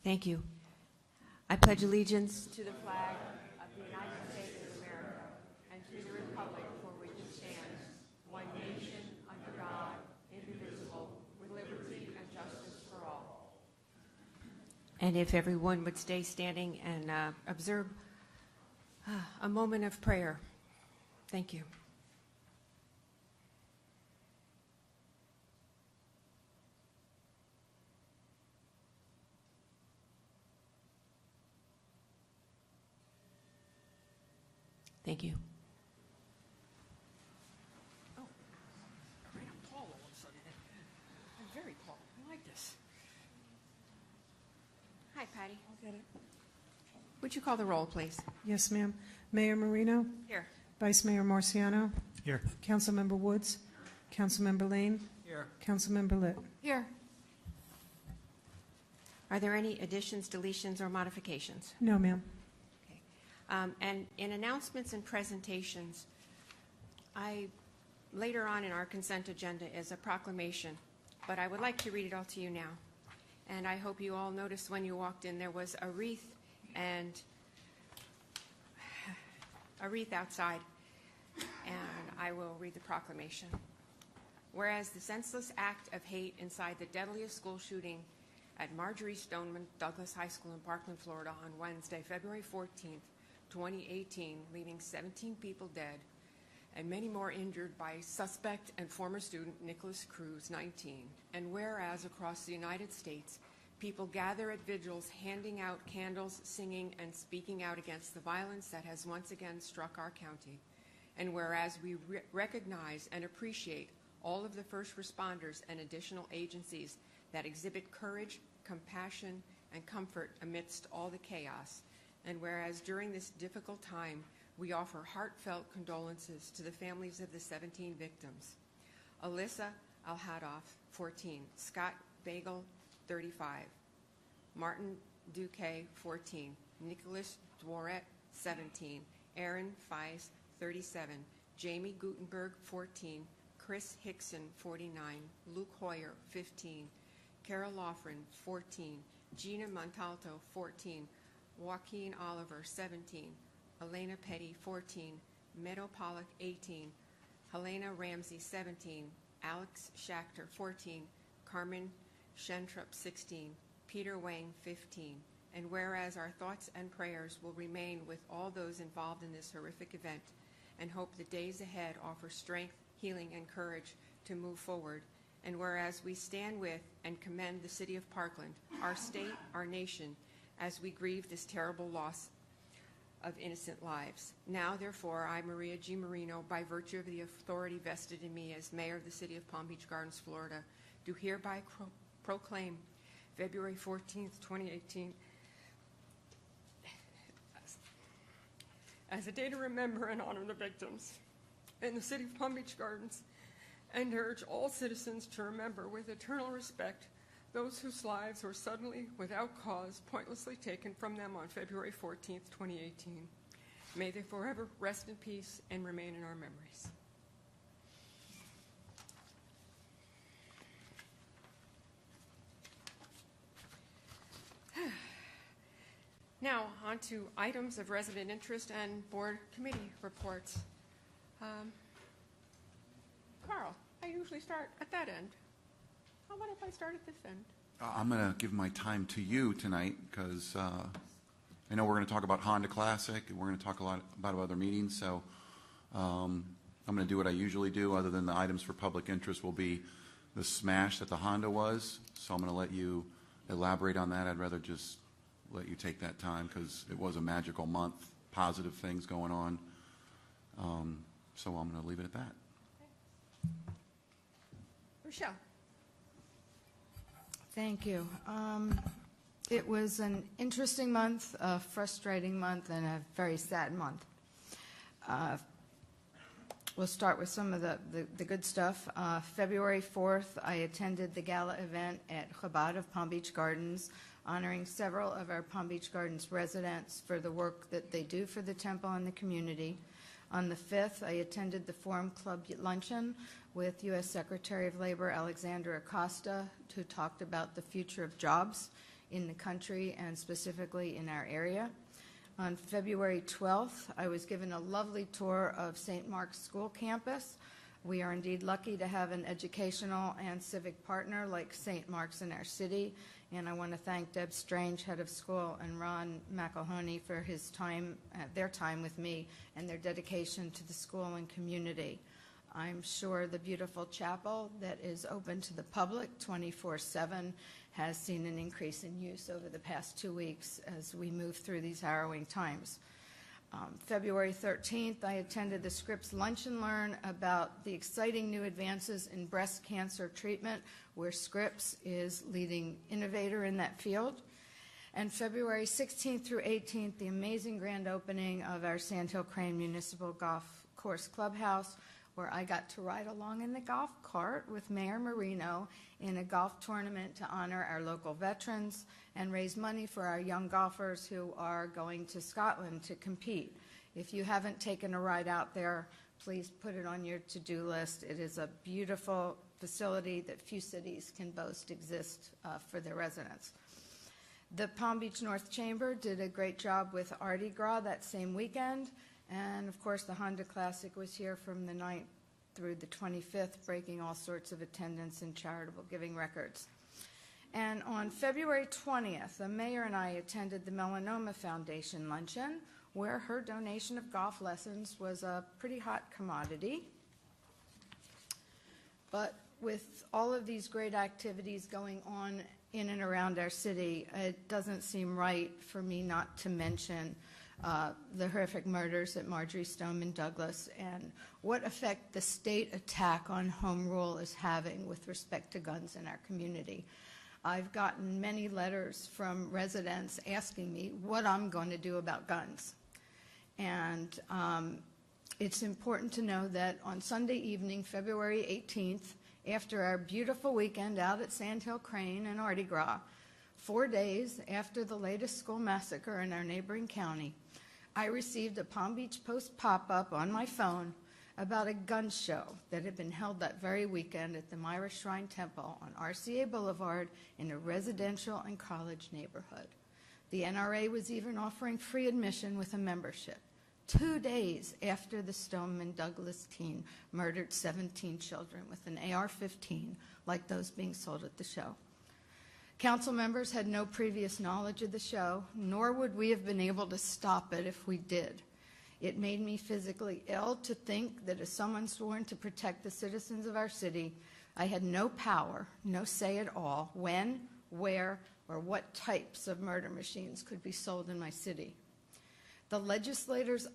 Thank you. I pledge allegiance to the flag of the United States of America and to the republic for which it stands, one nation, under God, indivisible, with liberty and justice for all. And if everyone would stay standing and observe a moment of prayer. Thank you. Thank you. Oh, right, I'm tall all of a sudden. I'm very tall. I like this. Hi, Patty. I'll get it. Would you call the roll, please? Yes, ma'am. Mayor Marino? Here. Vice Mayor Marciano? Here. Councilmember Woods? Councilmember Lane? Here. Councilmember Litt? Here. Are there any additions, deletions, or modifications? No, ma'am. And in announcements and presentations, later on in our consent agenda is a proclamation, but I would like to read it all to you now. And I hope you all noticed when you walked in there was a wreath and a wreath outside, and I will read the proclamation. Whereas the senseless act of hate inside the deadliest school shooting at Marjorie Stoneman Douglas High School in Parkland, Florida on Wednesday, February 14th, 2018, leaving 17 people dead and many more injured by suspect and former student Nicholas Cruz, 19. And whereas across the United States, people gather at vigils handing out candles, singing, and speaking out against the violence that has once again struck our county. And whereas we recognize and appreciate all of the first responders and additional agencies that exhibit courage, compassion, and comfort amidst all the chaos. And whereas during this difficult time, we offer heartfelt condolences to the families of the 17 victims. Alyssa Alhadoff, 14. Scott Bagel, 35. Martin Duque, 14. Nicholas Dworet, 17. Aaron Feis, 37. Jamie Gutenberg, 14. Chris Hickson, 49. Luke Hoyer, 15. Carol Loughran, 14. Gina Montalto, 14. Joaquin Oliver, 17. Elena Petty, 14. Meadow Pollock, 18. Helena Ramsey, 17. Alex Schachter, 14. Carmen Shentrup, 16. Peter Wang, 15. And whereas our thoughts and prayers will remain with all those involved in this horrific event, and hope the days ahead offer strength, healing, and courage to move forward. And whereas we stand with and commend the city of Parkland, our state, our nation, as we grieve this terrible loss of innocent lives. Now, therefore, I, Maria G. Marino, by virtue of the authority vested in me as mayor of the city of Palm Beach Gardens, Florida, do hereby proclaim February 14th, 2018 as a day to remember and honor the victims in the city of Palm Beach Gardens, and urge all citizens to remember with eternal respect those whose lives were suddenly, without cause, pointlessly taken from them on February 14th, 2018. May they forever rest in peace and remain in our memories. Now, on to items of resident interest and board committee reports. Carl, I usually start at that end. How about if I start at this end? I'm going to give my time to you tonight because I know we're going to talk about Honda Classic and we're going to talk a lot about other meetings. So I'm going to do what I usually do, other than the items for public interest will be the smash that the Honda was. So I'm going to let you elaborate on that. I'd rather just let you take that time because it was a magical month, positive things going on. So I'm going to leave it at that. Okay. Rochelle. Thank you. It was an interesting month, a frustrating month, and a very sad month. We'll start with some of the good stuff. February 4th, I attended the gala event at Chabad of Palm Beach Gardens, honoring several of our Palm Beach Gardens residents for the work that they do for the temple and the community. On the 5th, I attended the Forum Club luncheon with U.S. Secretary of Labor Alexandra Acosta, who talked about the future of jobs in the country and specifically in our area. On February 12th, I was given a lovely tour of St. Mark's School campus. We are indeed lucky to have an educational and civic partner like St. Mark's in our city, and I want to thank Deb Strange, head of school, and Ron McElhoney for his time, their time with me and their dedication to the school and community. I'm sure the beautiful chapel that is open to the public 24/7 has seen an increase in use over the past 2 weeks as we move through these harrowing times. February 13th, I attended the Scripps Lunch and Learn about the exciting new advances in breast cancer treatment, where Scripps is leading innovator in that field. And February 16th through 18th, the amazing grand opening of our Sandhill Crane Municipal Golf Course Clubhouse, where I got to ride along in the golf cart with Mayor Marino in a golf tournament to honor our local veterans and raise money for our young golfers who are going to Scotland to compete. If you haven't taken a ride out there, please put it on your to-do list. It is a beautiful facility that few cities can boast exist for their residents. The Palm Beach North Chamber did a great job with Mardi Gras that same weekend. And, of course, the Honda Classic was here from the 9th through the 25th, breaking all sorts of attendance and charitable giving records. And on February 20th, the mayor and I attended the Melanoma Foundation luncheon, where her donation of golf lessons was a pretty hot commodity. But with all of these great activities going on in and around our city, it doesn't seem right for me not to mention the horrific murders at Marjory Stoneman Douglas and what effect the state attack on home rule is having with respect to guns in our community. I've gotten many letters from residents asking me what I'm going to do about guns. And it's important to know that on Sunday evening, February 18th, after our beautiful weekend out at Sandhill Crane and Mardi Gras, 4 days after the latest school massacre in our neighboring county, I received a Palm Beach Post pop-up on my phone about a gun show that had been held that very weekend at the Myra Shrine Temple on RCA Boulevard in a residential and college neighborhood. The NRA was even offering free admission with a membership, 2 days after the Stoneman Douglas teen murdered 17 children with an AR-15 like those being sold at the show. Council members had no previous knowledge of the show, nor would we have been able to stop it if we did. It made me physically ill to think that as someone sworn to protect the citizens of our city, I had no power, no say at all when, where, or what types of murder machines could be sold in my city. The legislature's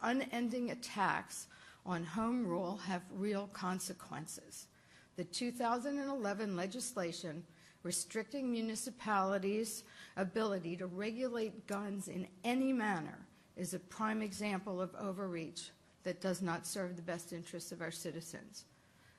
unending attacks on home rule have real consequences. The 2011 legislation restricting municipalities' ability to regulate guns in any manner is a prime example of overreach that does not serve the best interests of our citizens.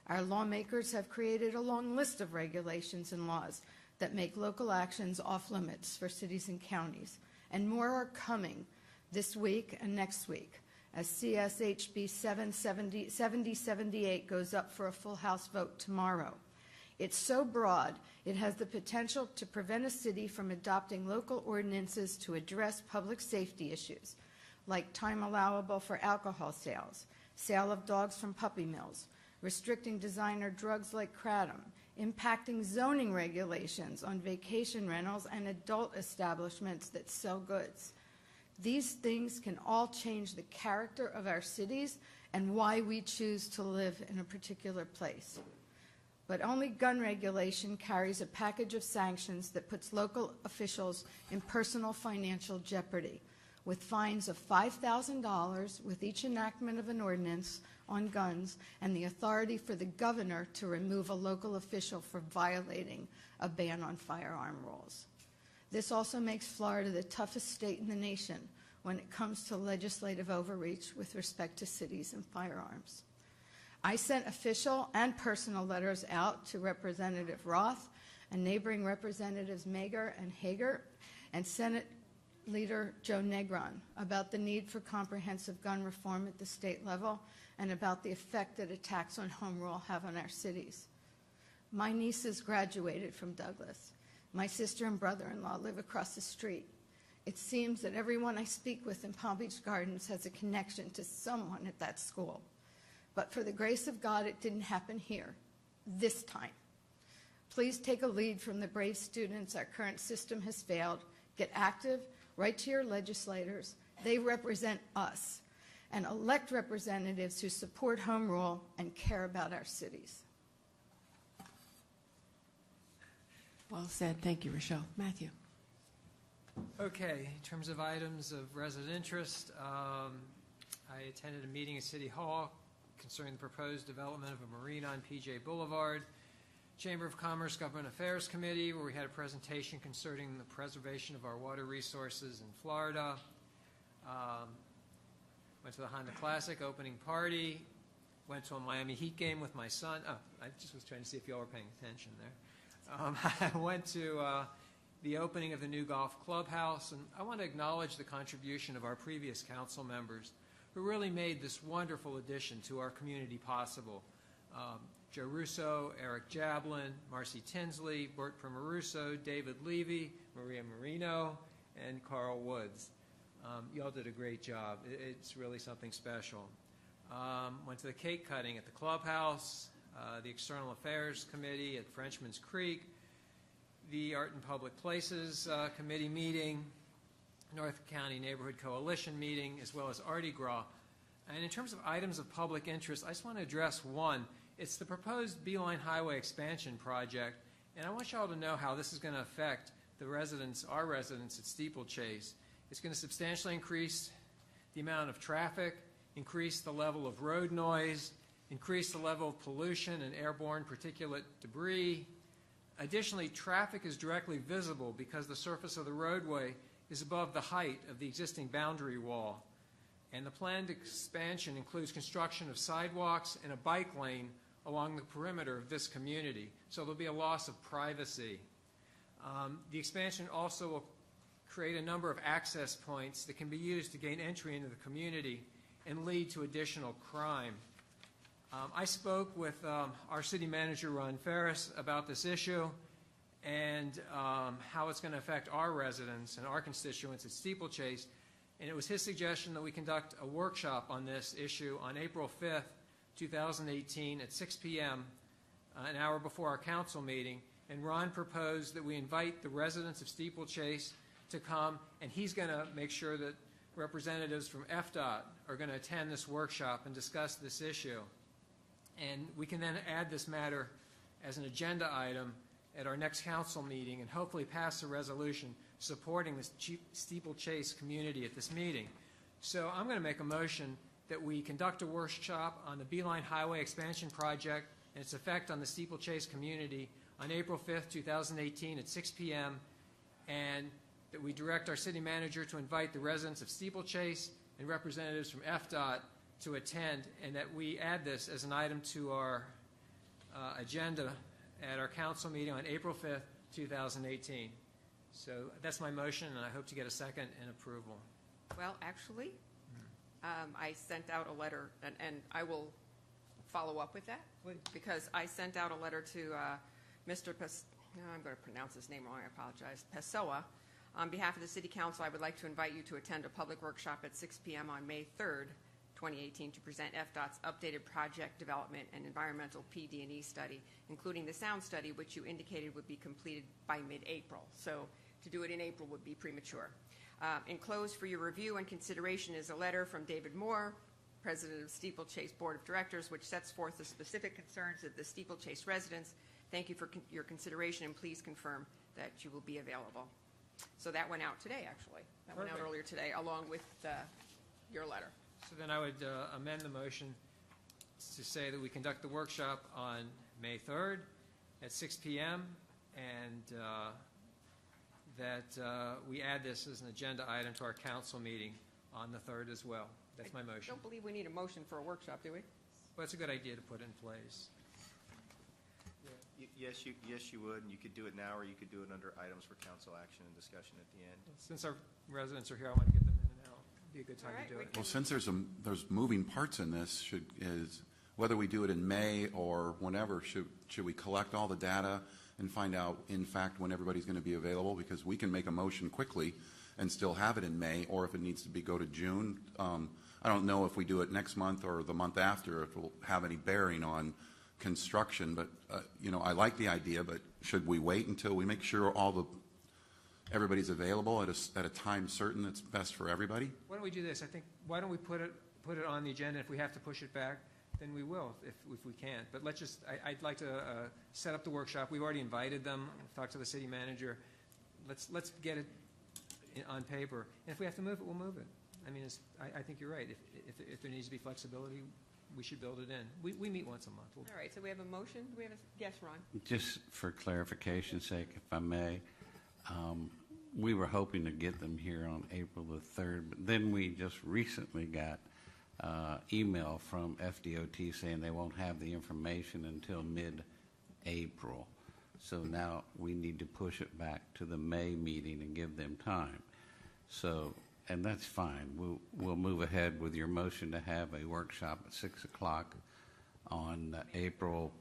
Our lawmakers have created a long list of regulations and laws that make local actions off limits for cities and counties, and more are coming this week and next week, as CSHB 7078 goes up for a full House vote tomorrow. It's so broad, it has the potential to prevent a city from adopting local ordinances to address public safety issues, like time allowable for alcohol sales, sale of dogs from puppy mills, restricting designer drugs like kratom, impacting zoning regulations on vacation rentals and adult establishments that sell goods. These things can all change the character of our cities and why we choose to live in a particular place. But only gun regulation carries a package of sanctions that puts local officials in personal financial jeopardy, with fines of $5,000 with each enactment of an ordinance on guns and the authority for the governor to remove a local official for violating a ban on firearm rules. This also makes Florida the toughest state in the nation when it comes to legislative overreach with respect to cities and firearms. I sent official and personal letters out to Representative Roth and neighboring Representatives Mager and Hager and Senate Leader Joe Negron about the need for comprehensive gun reform at the state level and about the effect that attacks on home rule have on our cities. My nieces graduated from Douglas. My sister and brother-in-law live across the street. It seems that everyone I speak with in Palm Beach Gardens has a connection to someone at that school. But for the grace of God, it didn't happen here, this time. Please take a lead from the brave students. Our current system has failed. Get active, write to your legislators. They represent us. And elect representatives who support home rule and care about our cities. Well said. Thank you, Rochelle. Matthew. Okay, in terms of items of resident interest, I attended a meeting at City Hall concerning the proposed development of a marina on PJ Boulevard. Chamber of Commerce Government Affairs Committee, where we had a presentation concerning the preservation of our water resources in Florida. Went to the Honda Classic opening party. Went to a Miami Heat game with my son. Oh, I just was trying to see if y'all were paying attention there. I went to the opening of the new golf clubhouse, and I want to acknowledge the contribution of our previous council members who really made this wonderful addition to our community possible. Joe Russo, Eric Jablin, Marcy Tinsley, Bert Primaruso, David Levy, Maria Marino, and Carl Woods. You all did a great job. It's really something special. Went to the cake cutting at the clubhouse, the External Affairs Committee at Frenchman's Creek, the Art and Public Places Committee meeting, North County Neighborhood Coalition meeting, as well as Artie Gras. And in terms of items of public interest, I just want to address one. It's the proposed Beeline Highway expansion project, and I want you all to know how this is going to affect the residents, our residents at Steeplechase. It's going to substantially increase the amount of traffic, increase the level of road noise, increase the level of pollution and airborne particulate debris. Additionally, traffic is directly visible because the surface of the roadway is above the height of the existing boundary wall. And the planned expansion includes construction of sidewalks and a bike lane along the perimeter of this community. So there'll be a loss of privacy. The expansion also will create a number of access points that can be used to gain entry into the community and lead to additional crime. I spoke with our city manager, Ron Ferris, about this issue and how it's going to affect our residents and our constituents at Steeplechase. And it was his suggestion that we conduct a workshop on this issue on April 5th, 2018 at 6 p.m., an hour before our council meeting. And Ron proposed that we invite the residents of Steeplechase to come, and he's going to make sure that representatives from FDOT are going to attend this workshop and discuss this issue. And we can then add this matter as an agenda item at our next council meeting and hopefully pass a resolution supporting the Steeplechase community at this meeting. So I'm going to make a motion that we conduct a workshop on the Beeline Highway expansion project and its effect on the Steeplechase community on April 5th, 2018 at 6 p.m. and that we direct our city manager to invite the residents of Steeplechase and representatives from FDOT to attend, and that we add this as an item to our agenda at our council meeting on April 5th, 2018. So that's my motion, and I hope to get a second and approval. Well, actually, I sent out a letter, and I will follow up with that. Please. Because I sent out a letter to Mr. I'm going to pronounce his name wrong, I apologize, Pessoa. On behalf of the City Council, I would like to invite you to attend a public workshop at 6 p.m. on May 3rd, 2018, to present FDOT's updated project development and environmental PD&E study, including the sound study, which you indicated would be completed by mid-April. So to do it in April would be premature. Enclosed for your review and consideration is a letter from David Moore, President of Steeplechase Board of Directors, which sets forth the specific concerns of the Steeplechase residents. Thank you for your consideration, and please confirm that you will be available. So that went out today, actually. That went out Perfect. earlier today, along with your letter. So then I would amend the motion to say that we conduct the workshop on May 3rd at 6 p.m. and that we add this as an agenda item to our council meeting on the 3rd as well. That's my I motion. don't believe we need a motion for a workshop, do we? Well, it's a good idea to put in place. Yes, you would, and you could do it now, or you could do it under items for council action and discussion at the end. Since our residents are here, I want to get them in and out. It'd be a good time All right, to do we it. can- Well, since there's moving parts in this, whether we do it in May or whenever, should we collect all the data and find out, in fact, when everybody's going to be available, because we can make a motion quickly and still have it in May, or if it needs to go to June. I don't know if we do it next month or the month after, if it will have any bearing on construction, but, I like the idea, but should we wait until we make sure everybody's available at a time certain that's best for everybody? Why don't we do this? I think, why don't we put it on the agenda? If we have to push it back, then we will, if we can't. But let's just, I'd like to set up the workshop. We've already invited them, talked to the city manager. Let's get it on paper. And if we have to move it, we'll move it. I mean, I think you're right. If there needs to be flexibility, we should build it in. We meet once a month. All right, so we have a motion. Do we have a, yes, Ron? Just for clarification's sake, if I may, we were hoping to get them here on April the 3rd, but then we just recently got email from FDOT saying they won't have the information until mid-April. So now we need to push it back to the May meeting and give them time. So, and that's fine. We'll move ahead with your motion to have a workshop at 6 o'clock on April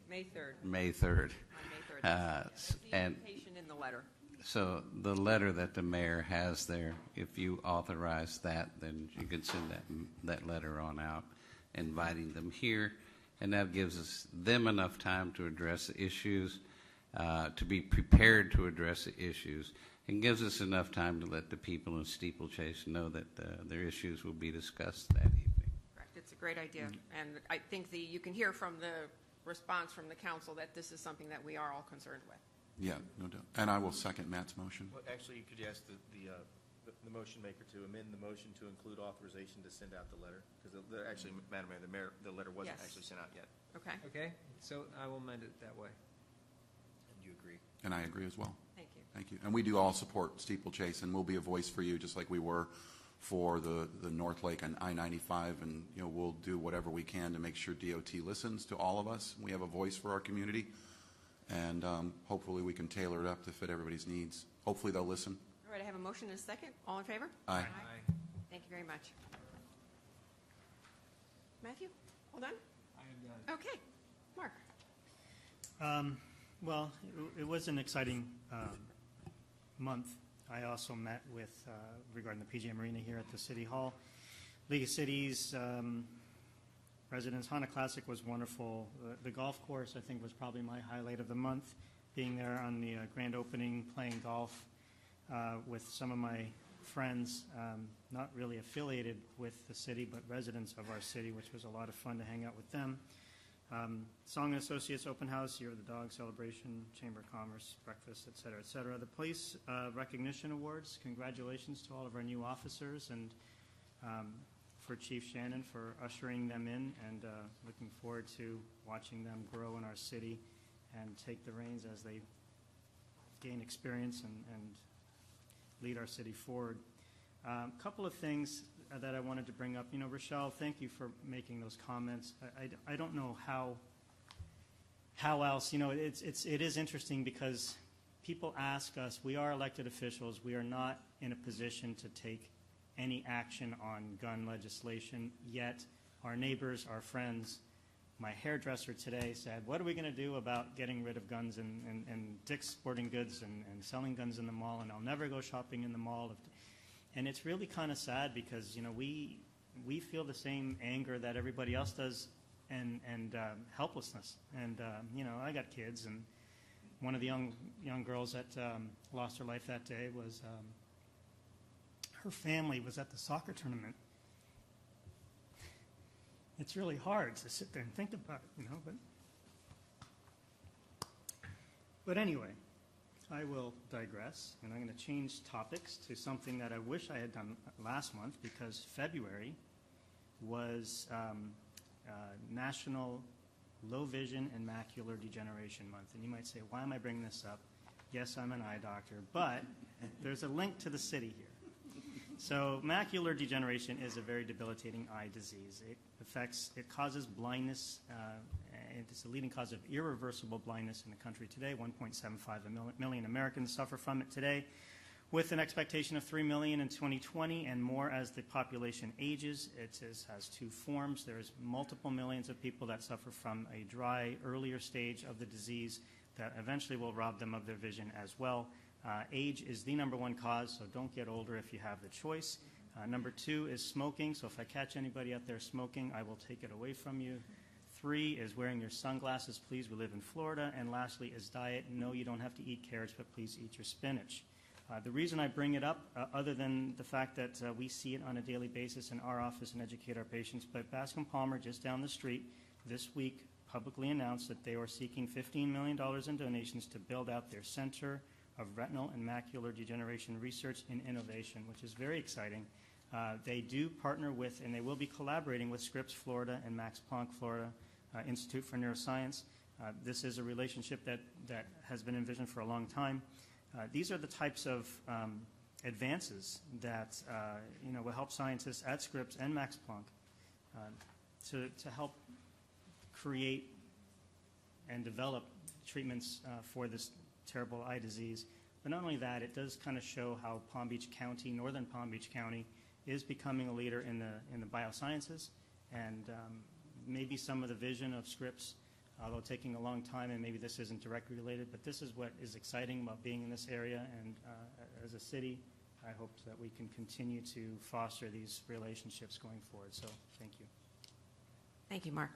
May 3rd. May 3rd. On May 3rd. That's the and- invitation in the letter. So the letter that the mayor has there, if you authorize that, then you can send that letter on out, inviting them here, and that gives them enough time to address the issues, to be prepared to address the issues, and gives us enough time to let the people in Steeplechase know that their issues will be discussed that evening. Correct. It's a great idea. And I think you can hear from the response from the council that this is something that we are all concerned with. Yeah, no doubt. And I will second Matt's motion. Well, actually, you could ask the motion maker to amend the motion to include authorization to send out the letter, because actually, Madam Mayor, the letter wasn't Yes. actually sent out yet. Okay? Okay? So I will amend it that way. And you agree? And I agree as well. Thank you. Thank you. And we do all support Steeplechase, and we'll be a voice for you, just like we were for the North Lake and I-95, and we'll do whatever we can to make sure DOT listens to all of us. We have a voice for our community, and hopefully we can tailor it up to fit everybody's needs. Hopefully they'll listen. All right, I have a motion and a second. All in favor? Aye. Thank you very much. Matthew, all done? I am done. Okay. Mark? Well, it was an exciting month. I also met with, regarding the PGA Marina here at the City Hall, League of Cities residents. Honda Classic was wonderful. The golf course, I think, was probably my highlight of the month, being there on the grand opening, playing golf with some of my friends, not really affiliated with the city, but residents of our city, which was a lot of fun to hang out with them. Song and Associates Open House, Year of the Dog Celebration, Chamber of Commerce, breakfast, et cetera, et cetera. The Police Recognition Awards, congratulations to all of our new officers, and for Chief Shannon for ushering them in, and looking forward to watching them grow in our city and take the reins as they gain experience and lead our city forward. A couple of things that I wanted to bring up. Rochelle, thank you for making those comments. I don't know how else. It is interesting because people ask us, we are elected officials, we are not in a position to take any action on gun legislation, yet our neighbors, our friends, my hairdresser today said, what are we going to do about getting rid of guns and Dick's Sporting Goods and selling guns in the mall, and I'll never go shopping in the mall. And it's really kind of sad because, we feel the same anger that everybody else does and helplessness. And, I got kids, and one of the young girls that lost her life that day was, her family was at the soccer tournament. It's really hard to sit there and think about it, but anyway, I will digress, and I'm going to change topics to something that I wish I had done last month, because February was National Low Vision and Macular Degeneration Month. And you might say, why am I bringing this up? Yes, I'm an eye doctor, but there's a link to the city here. So macular degeneration is a very debilitating eye disease. It causes blindness, and it's the leading cause of irreversible blindness in the country today. 1.75 million Americans suffer from it today, with an expectation of 3 million in 2020 and more as the population ages. It has two forms. There's multiple millions of people that suffer from a dry, earlier stage of the disease, that eventually will rob them of their vision as well. Age is the number one cause, so don't get older if you have the choice. Number 2 is smoking, so if I catch anybody out there smoking, I will take it away from you. 3 is wearing your sunglasses, please. We live in Florida. And lastly is diet. No, you don't have to eat carrots, but please eat your spinach. The reason I bring it up, other than the fact that we see it on a daily basis in our office and educate our patients, but Bascom Palmer, just down the street, this week publicly announced that they are seeking $15 million in donations to build out their Center of Retinal and Macular Degeneration Research and Innovation, which is very exciting. They do partner with, and they will be collaborating with Scripps Florida and Max Planck Florida Institute for Neuroscience. This is a relationship that has been envisioned for a long time. These are the types of advances that will help scientists at Scripps and Max Planck to help create and develop treatments for this terrible eye disease. But not only that, it does kind of show how Palm Beach County, northern Palm Beach County, is becoming a leader in the biosciences, and maybe some of the vision of Scripps, although taking a long time, and maybe this isn't directly related, but this is what is exciting about being in this area, and as a city, I hope that we can continue to foster these relationships going forward. So thank you. Thank you, Mark.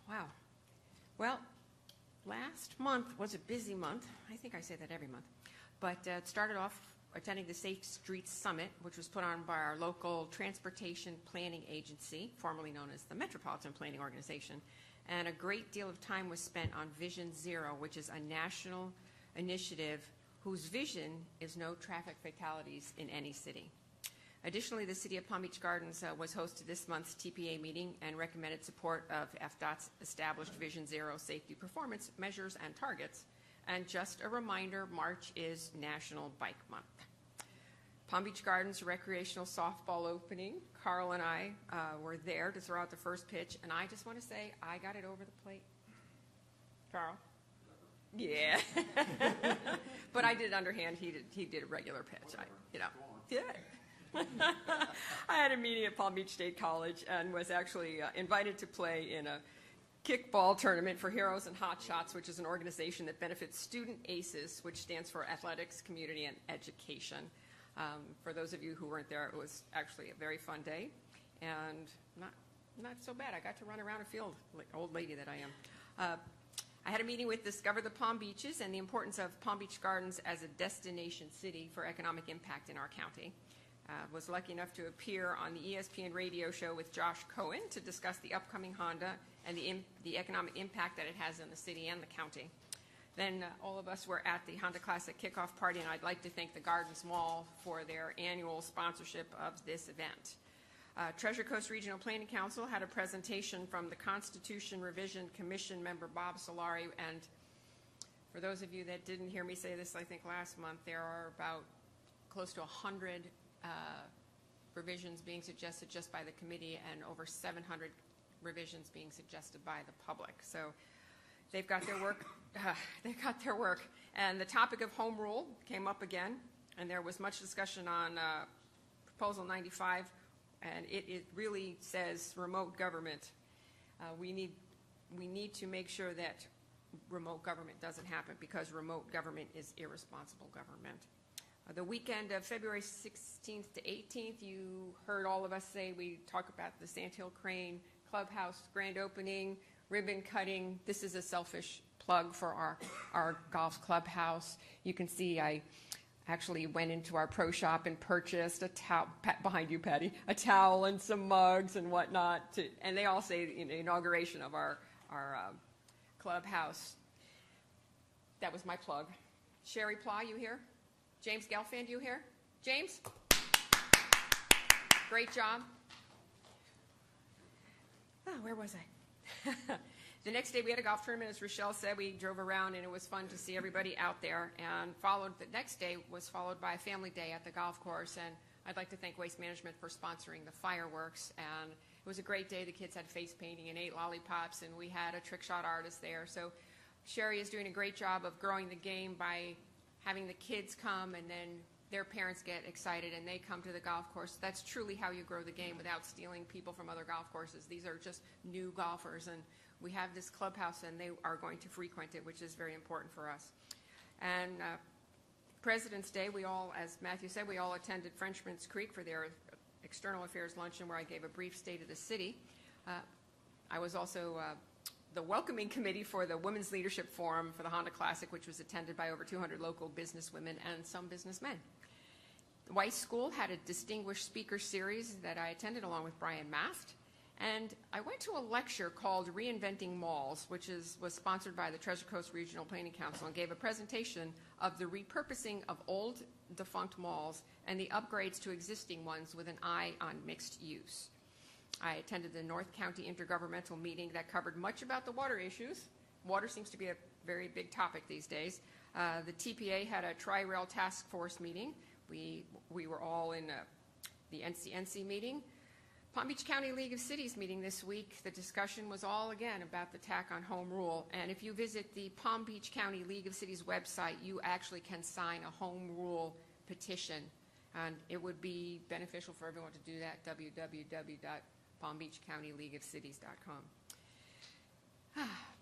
Wow. Well, last month was a busy month. I think I say that every month. But it started off attending the Safe Streets Summit, which was put on by our local transportation planning agency, formerly known as the Metropolitan Planning Organization. And a great deal of time was spent on Vision Zero, which is a national initiative whose vision is no traffic fatalities in any city. Additionally, the City of Palm Beach Gardens was host to this month's TPA meeting and recommended support of FDOT's established Vision Zero safety performance measures and targets. And just a reminder, March is National Bike Month. Palm Beach Gardens recreational softball opening. Carl and I were there to throw out the first pitch, and I just want to say I got it over the plate. Carl? Yeah. But I did underhand. He did a regular pitch. Yeah. I had a meeting at Palm Beach State College and was actually invited to play in a kickball tournament for Heroes and Hot Shots, which is an organization that benefits Student ACES, which stands for Athletics, Community, and Education. For those of you who weren't there, it was actually a very fun day and not so bad. I got to run around a field like old lady that I am. I had a meeting with Discover the Palm Beaches and the importance of Palm Beach Gardens as a destination city for economic impact in our county. Was lucky enough to appear on the ESPN radio show with Josh Cohen to discuss the upcoming Honda and the economic impact that it has on the city and the county. Then all of us were at the Honda Classic kickoff party, and I'd like to thank the Gardens Mall for their annual sponsorship of this event. Treasure Coast Regional Planning Council had a presentation from the Constitution Revision Commission member Bob Solari, and for those of you that didn't hear me say this, I think last month, there are about close to 100 revisions being suggested just by the committee and over 700 revisions being suggested by the public. So they've got their work. They've got their work. And the topic of home rule came up again, and there was much discussion on Proposal 95, and it really says remote government. We need to make sure that remote government doesn't happen, because remote government is irresponsible government. The weekend of February 16th to 18th, you heard all of us say we talk about the Sandhill Crane Clubhouse grand opening, ribbon cutting. This is a selfish plug for our golf clubhouse. You can see I actually went into our pro shop and purchased a towel, behind you, Patty, a towel and some mugs and whatnot. And they all say the inauguration of our clubhouse. That was my plug. Sherry Pla, you here? James Gelfand, you here? James? Great job. Oh, where was I? The next day we had a golf tournament, as Rochelle said. We drove around and it was fun to see everybody out there. And the next day was followed by a family day at the golf course. And I'd like to thank Waste Management for sponsoring the fireworks. And it was a great day. The kids had face painting and ate lollipops, and we had a trick shot artist there. So Sherry is doing a great job of growing the game by having the kids come, and then their parents get excited and they come to the golf course. That's truly how you grow the game without stealing people from other golf courses. These are just new golfers, and we have this clubhouse and they are going to frequent it, which is very important for us. And President's Day, we all, as Matthew said, we all attended Frenchman's Creek for their External Affairs Luncheon, where I gave a brief state of the city. I was also the welcoming committee for the Women's Leadership Forum for the Honda Classic, which was attended by over 200 local businesswomen and some businessmen. The Weiss School had a distinguished speaker series that I attended along with Brian Mast. And I went to a lecture called Reinventing Malls, which was sponsored by the Treasure Coast Regional Planning Council, and gave a presentation of the repurposing of old defunct malls and the upgrades to existing ones with an eye on mixed use. I attended the North County Intergovernmental meeting that covered much about the water issues. Water seems to be a very big topic these days. The TPA had a Tri-Rail Task Force meeting. We were all in the NCNC meeting. Palm Beach County League of Cities meeting this week, the discussion was all again about the attack on home rule. And if you visit the Palm Beach County League of Cities website, you actually can sign a home rule petition. And it would be beneficial for everyone to do that, www.palmbeachcountyleagueofcities.com.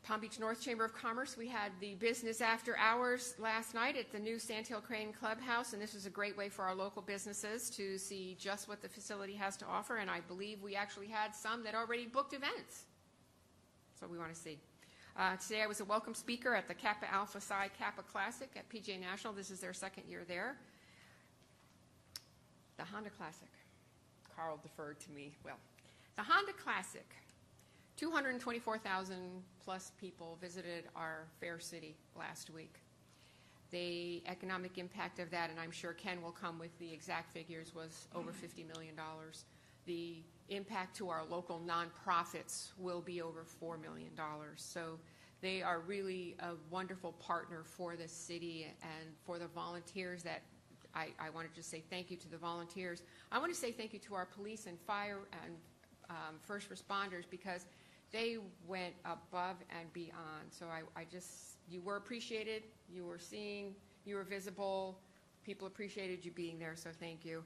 Palm Beach North Chamber of Commerce, we had the business after hours last night at the new Sandhill Crane Clubhouse, and this was a great way for our local businesses to see just what the facility has to offer, and I believe we actually had some that already booked events. So we want to see. Today I was a welcome speaker at the Kappa Alpha Psi Kappa Classic at PGA National. This is their second year there. The Honda Classic. Carl deferred to me. Well, the Honda Classic. 224,000 plus people visited our fair city last week. The economic impact of that, and I'm sure Ken will come with the exact figures, was over $50 million. The impact to our local nonprofits will be over $4 million. So they are really a wonderful partner for the city and for the volunteers that I wanted to say thank you to the volunteers. I want to say thank you to our police and fire and first responders, because they went above and beyond. So you were appreciated, you were seen, you were visible, people appreciated you being there, so thank you.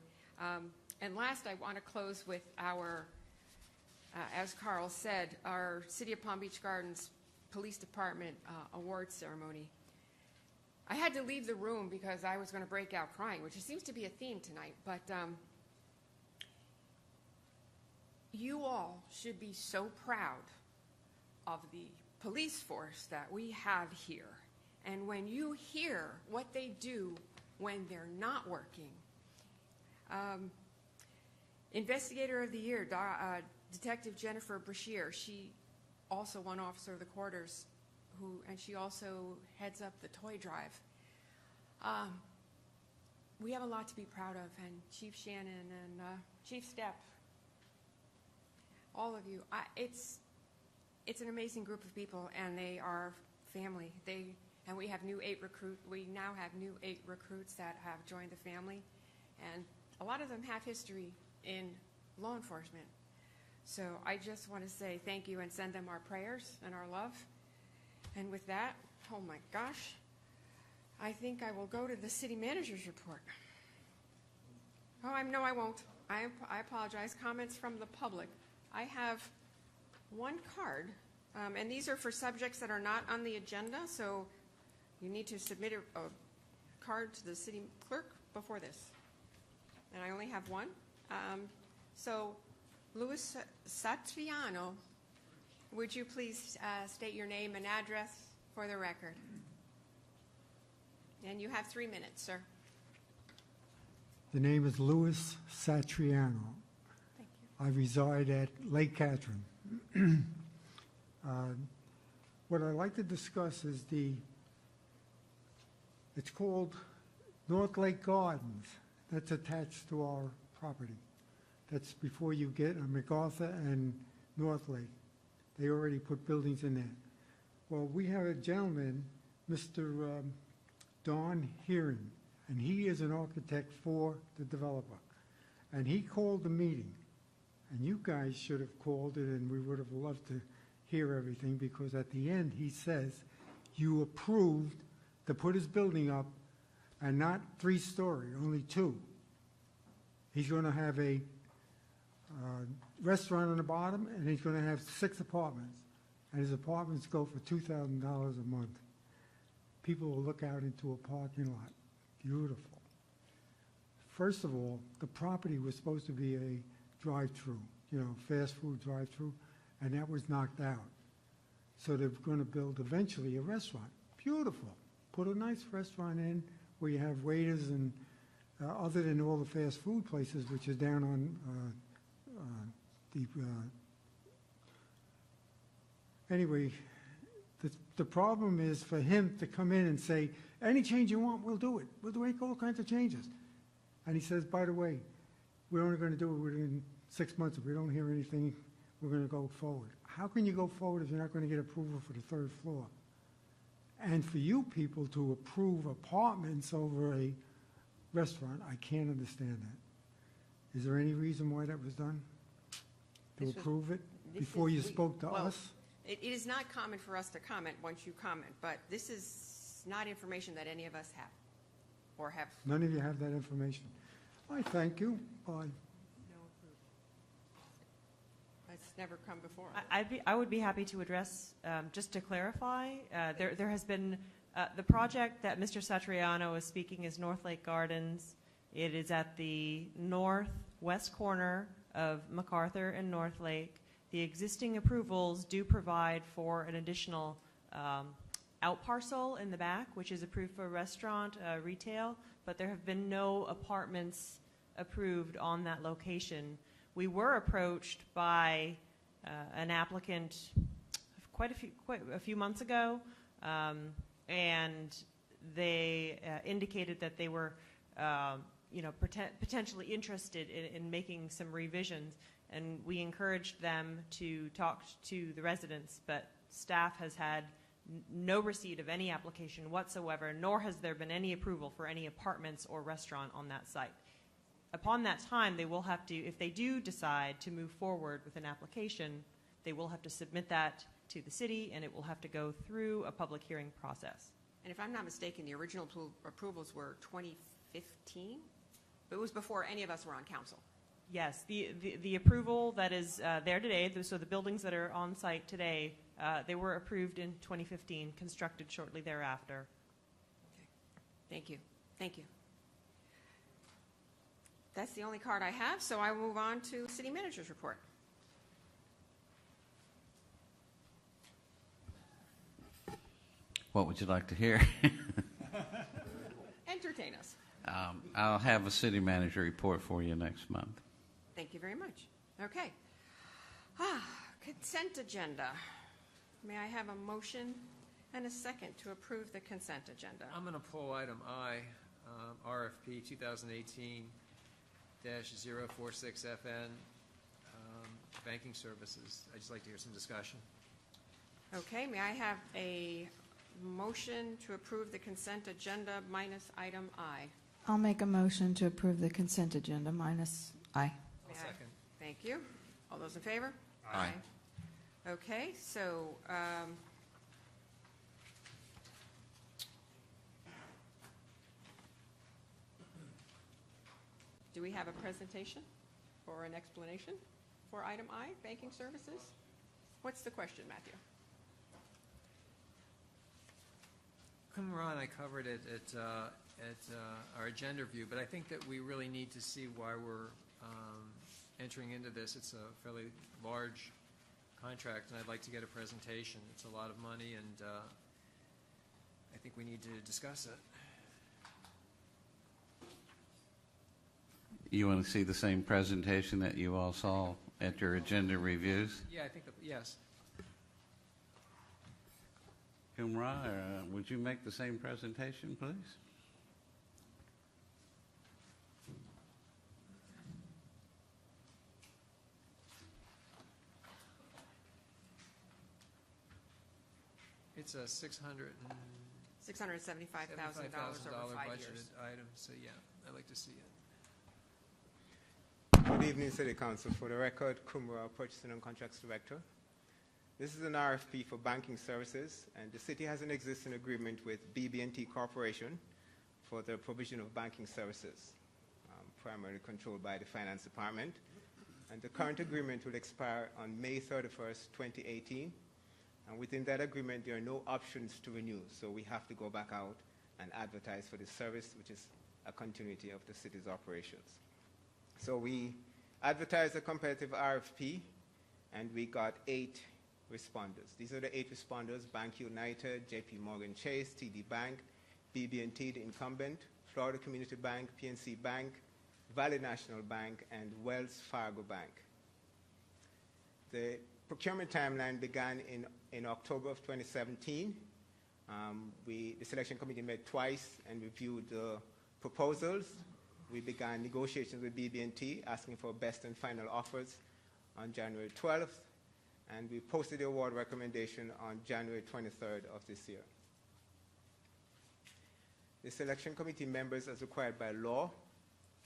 And last, I want to close with our, as Carl said, our City of Palm Beach Gardens Police Department award ceremony. I had to leave the room because I was going to break out crying, which seems to be a theme tonight, but you all should be so proud of the police force that we have here. And when you hear what they do when they're not working, Investigator of the Year, Detective Jennifer Brashear, she also won Officer of the Quarters, and she also heads up the toy drive. We have a lot to be proud of, and Chief Shannon and Chief Stepp, all of you. It's an amazing group of people, and they are family. And we have we now have new 8 recruits that have joined the family, and a lot of them have history in law enforcement. So I just want to say thank you and send them our prayers and our love. And with that, oh my gosh, I think I will go to the city manager's report. Oh, no, I won't. I apologize. Comments from the public. I have one card, and these are for subjects that are not on the agenda, so you need to submit a card to the city clerk before this. And I only have one. So, Louis Satriano, would you please state your name and address for the record? And you have 3 minutes, sir. The name is Louis Satriano. Thank you. I reside at Lake Catherine. What I'd like to discuss is it's called North Lake Gardens. That's attached to our property. That's before you get MacArthur and North Lake. They already put buildings in there. Well, we have a gentleman, Mr. Don Hearing, and he is an architect for the developer. And he called the meeting, and you guys should have called it, and we would have loved to hear everything, because at the end he says you approved to put his building up, and not 3-story, only 2. He's going to have a restaurant on the bottom, and he's going to have 6 apartments. and his apartments go for $2,000 a month. People will look out into a parking lot. Beautiful. First of all, the property was supposed to be a drive-through, fast food drive-through, and that was knocked out. So they're going to build eventually a restaurant. Beautiful. Put a nice restaurant in where you have waiters and other than all the fast food places, which is down on anyway, the problem is for him to come in and say, any change you want, we'll do it. We'll make all kinds of changes. And he says, by the way, we're only going to do it within 6 months. If we don't hear anything, we're going to go forward. How can you go forward if you're not going to get approval for the third floor? And for you people to approve apartments over a restaurant, I can't understand that. Is there any reason why that was done? To This was- approve it this before is- you we- spoke to well, us? It is not common for us to comment once you comment, but this is not information that any of us have or have None of you have that information. I thank you. Bye. no approval. It's never come before. I would be happy to address, just to clarify, there has been, the project that Mr. Satriano is speaking is North Lake Gardens. It is at the northwest corner of MacArthur and North Lake. The existing approvals do provide for an additional out parcel in the back, which is approved for restaurant, retail, but there have been no apartments approved on that location. We were approached by an applicant quite a few months ago, and they indicated that they were, potentially interested in making some revisions, and we encouraged them to talk to the residents, but staff has had no receipt of any application whatsoever, nor has there been any approval for any apartments or restaurant on that site. Upon that time, they will have to, if they do decide to move forward with an application, they will have to submit that to the city, and it will have to go through a public hearing process. And if I'm not mistaken, the original approvals were 2015? It was before any of us were on council. Yes, the approval that is there today, so the buildings that are on site today, they were approved in 2015, constructed shortly thereafter. Okay. Thank you. Thank you. That's the only card I have, so I will move on to city manager's report. What would you like to hear? Entertain us. I'll have a city manager report for you next month. Thank you very much. Okay. Consent agenda. May I have a motion and a second to approve the consent agenda? I'm going to pull item I, RFP 2018-046FN, banking services. I'd just like to hear some discussion. Okay, may I have a motion to approve the consent agenda minus item I? I'll make a motion to approve the consent agenda minus I. May I'll I- second. Thank you. All those in favor? Aye. Okay, so, do we have a presentation or an explanation for item I, banking services? What's the question, Matthew? Qumran, I covered it at our agenda review, but I think that we really need to see why we're entering into this. It's a fairly large contract, and I'd like to get a presentation. It's a lot of money, and I think we need to discuss it. You want to see the same presentation that you all saw at your agenda reviews? Yeah, I think that, yes. Kumra, would you make the same presentation, please? It's a $675,000 $675,000 over 5 years. budgeted item, so yeah, I'd like to see it. Good evening, City Council. For the record, Kumra, Purchasing and Contracts Director. This is an RFP for banking services, and the city has an existing agreement with BB&T Corporation for the provision of banking services, primarily controlled by the Finance Department. And the current agreement will expire on May 31st, 2018, And within that agreement, there are no options to renew, so we have to go back out and advertise for this service, which is a continuity of the city's operations. So we advertised a competitive RFP, and we got 8 responders. These are the 8 responders: Bank United, JP Morgan Chase, TD Bank, BB&T, the incumbent, Florida Community Bank, PNC Bank, Valley National Bank, and Wells Fargo Bank. The procurement timeline began in October of 2017. The selection committee met twice and reviewed the proposals. We began negotiations with BB&T, asking for best and final offers on January 12th, and we posted the award recommendation on January 23rd of this year. The selection committee members, as required by law,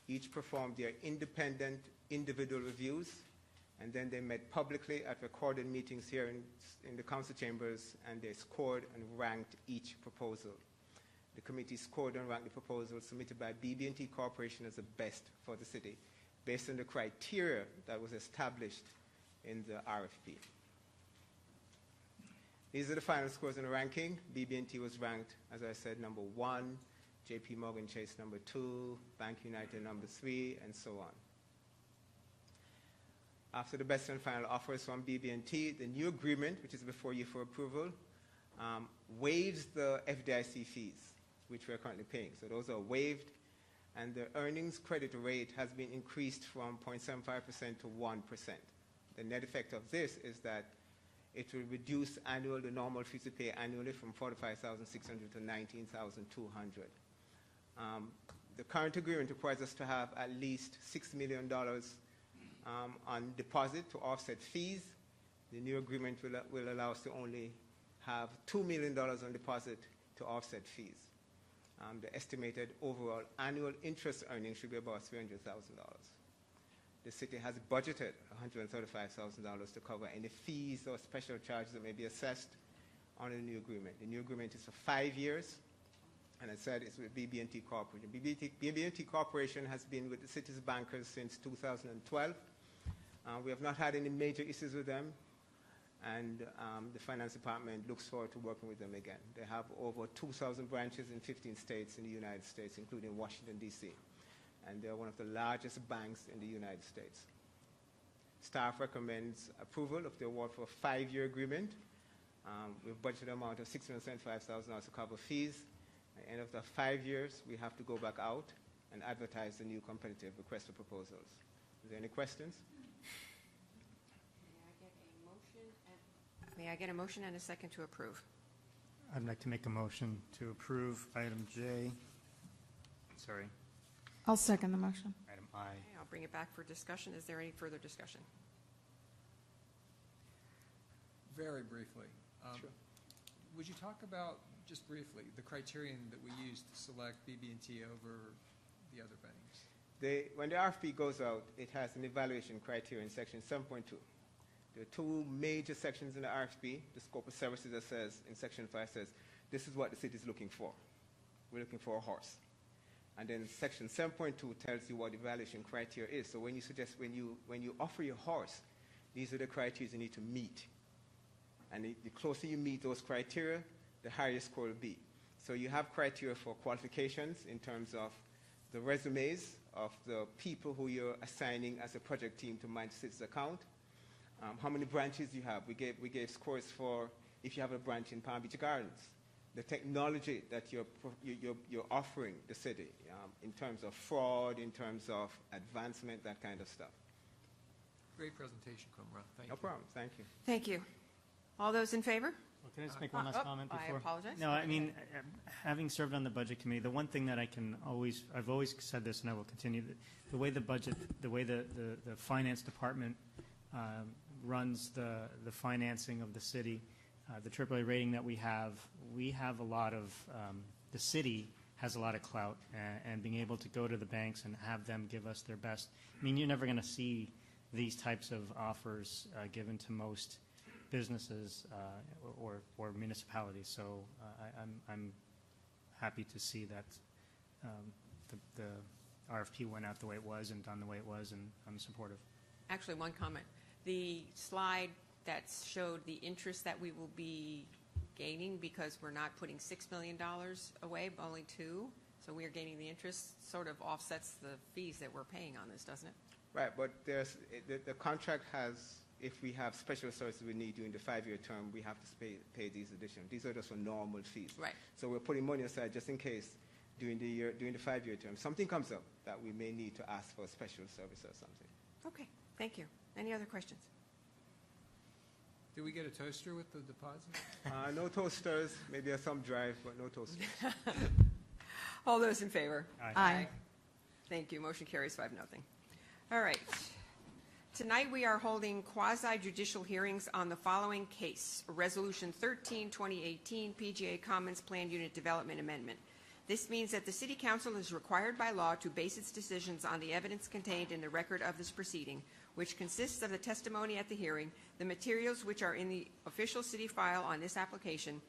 each performed their independent individual reviews, and then they met publicly at recorded meetings here in the council chambers, and they scored and ranked each proposal. The committee scored and ranked the proposal submitted by BB&T Corporation as the best for the city, based on the criteria that was established in the RFP. These are the final scores in the ranking. BB&T was ranked, as I said, number 1, JP Morgan Chase number 2, Bank United number 3, and so on. After the best and final offers from BB&T, the new agreement, which is before you for approval, waives the FDIC fees, which we are currently paying. So those are waived, and the earnings credit rate has been increased from 0.75% to 1%. The net effect of this is that it will reduce the normal fees to pay annually from $45,600 to $19,200. The current agreement requires us to have at least $6 million on deposit to offset fees. The new agreement will allow us to only have $2 million on deposit to offset fees. The estimated overall annual interest earnings should be about $300,000. The city has budgeted $135,000 to cover any fees or special charges that may be assessed on the new agreement. The new agreement is for 5 years, and I said it's with BB&T Corporation. BB&T Corporation has been with the city's bankers since 2012. We have not had any major issues with them, and the finance department looks forward to working with them again. They have over 2,000 branches in 15 states in the United States, including Washington, D.C., and they're one of the largest banks in the United States. Staff recommends approval of the award for a 5-year agreement. We've budgeted amount of $675,000 to cover fees. At the end of the 5 years, we have to go back out and advertise the new competitive request for proposals. Is there any questions? May I get a motion and a second to approve? I'd like to make a motion to approve item J. Sorry, I'll second the motion. item I. Okay, I'll bring it back for discussion. Is there any further discussion? Very briefly. Would you talk about, just briefly, the criterion that we use to select BB&T over the other banks? When the RFP goes out, it has an evaluation criteria in section 7.2. There are 2 major sections in the RFP. The scope of services that says, in section 5 says, this is what the city is looking for. We're looking for a horse. And then section 7.2 tells you what the evaluation criteria is. So when you offer your horse, these are the criteria you need to meet. And the closer you meet those criteria, the higher your score will be. So you have criteria for qualifications in terms of the resumes of the people who you're assigning as a project team to manage the city's account. How many branches you have. We gave scores for if you have a branch in Palm Beach Gardens. The technology that you're offering the city in terms of fraud, in terms of advancement, that kind of stuff. Great presentation, Kumra. Thank you. No problem. Thank you. Thank you. All those in favor? Well, can I just make one last comment before? I apologize. No, I mean, having served on the budget committee, the one thing that I've always said this, and I will continue, the way the budget, the way the finance department runs the financing of the city, the AAA rating that we have a lot of, the city has a lot of clout, and being able to go to the banks and have them give us their best. I mean, you're never going to see these types of offers given to most businesses or municipalities. So I'm happy to see that the RFP went out the way it was and done the way it was, and I'm supportive. Actually, one comment. The slide that showed the interest that we will be gaining because we're not putting $6 million away, but only $2 million. So we are gaining the interest, sort of offsets the fees that we're paying on this, doesn't it? Right, but the contract has, if we have special services we need during the 5-year term, we have to pay these additional. These are just for normal fees. Right. So we're putting money aside just in case during the 5-year term something comes up that we may need to ask for a special service or something. Okay, thank you. Any other questions? Did we get a toaster with the deposit? No toasters, maybe a thumb drive, but no toasters. All those in favor? Aye. Thank you. Motion carries 5-0. All right. Tonight we are holding quasi-judicial hearings on the following case, Resolution 13, 2018, PGA Commons Planned Unit Development Amendment. This means that the City Council is required by law to base its decisions on the evidence contained in the record of this proceeding, which consists of the testimony at the hearing, the materials which are in the official city file on this application,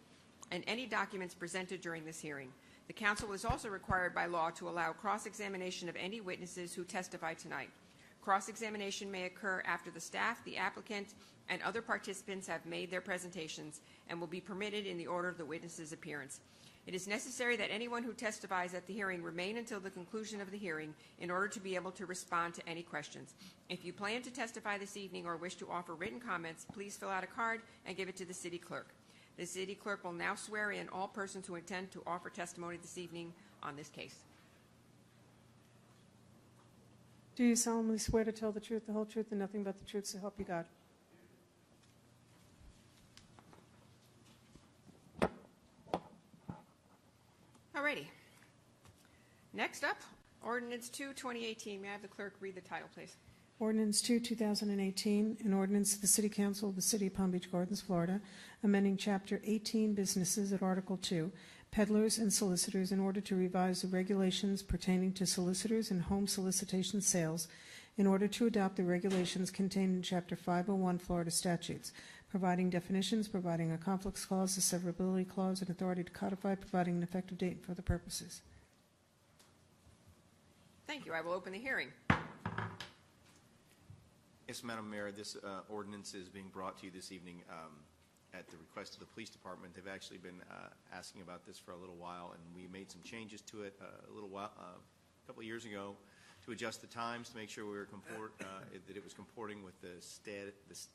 and any documents presented during this hearing. The Council is also required by law to allow cross-examination of any witnesses who testify tonight. Cross-examination may occur after the staff, the applicant, and other participants have made their presentations and will be permitted in the order of the witness's appearance. It is necessary that anyone who testifies at the hearing remain until the conclusion of the hearing in order to be able to respond to any questions. If you plan to testify this evening or wish to offer written comments, please fill out a card and give it to the City Clerk. The City Clerk will now swear in all persons who intend to offer testimony this evening on this case. Do you solemnly swear to tell the truth, the whole truth, and nothing but the truth, so help you God? Alrighty. Next up, Ordinance 2, 2018. May I have the clerk read the title, please? Ordinance 2, 2018, an ordinance of the City Council of the City of Palm Beach Gardens, Florida, amending Chapter 18 Businesses at Article 2, Peddlers and Solicitors, in order to revise the regulations pertaining to solicitors and home solicitation sales, in order to adopt the regulations contained in Chapter 501 Florida statutes, providing definitions, providing a conflicts clause, a severability clause, and authority to codify, providing an effective date for the purposes. Thank you. I will open the hearing. Yes, Madam Mayor, this ordinance is being brought to you this evening at the request of the police department. They've actually been asking about this for a little while, and we made some changes to it a couple of years ago to adjust the times to make sure we were that it was comporting with the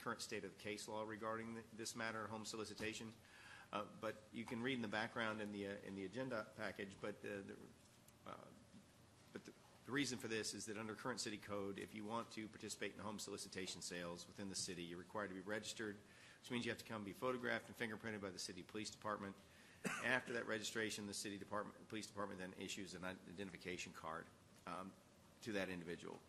current state of the case law regarding this matter, home solicitation. But you can read in the background in the agenda package. But the reason for this is that under current city code, if you want to participate in home solicitation sales within the city, you're required to be registered, which means you have to come be photographed and fingerprinted by the city police department. After that registration, the police department then issues an identification card to that individual.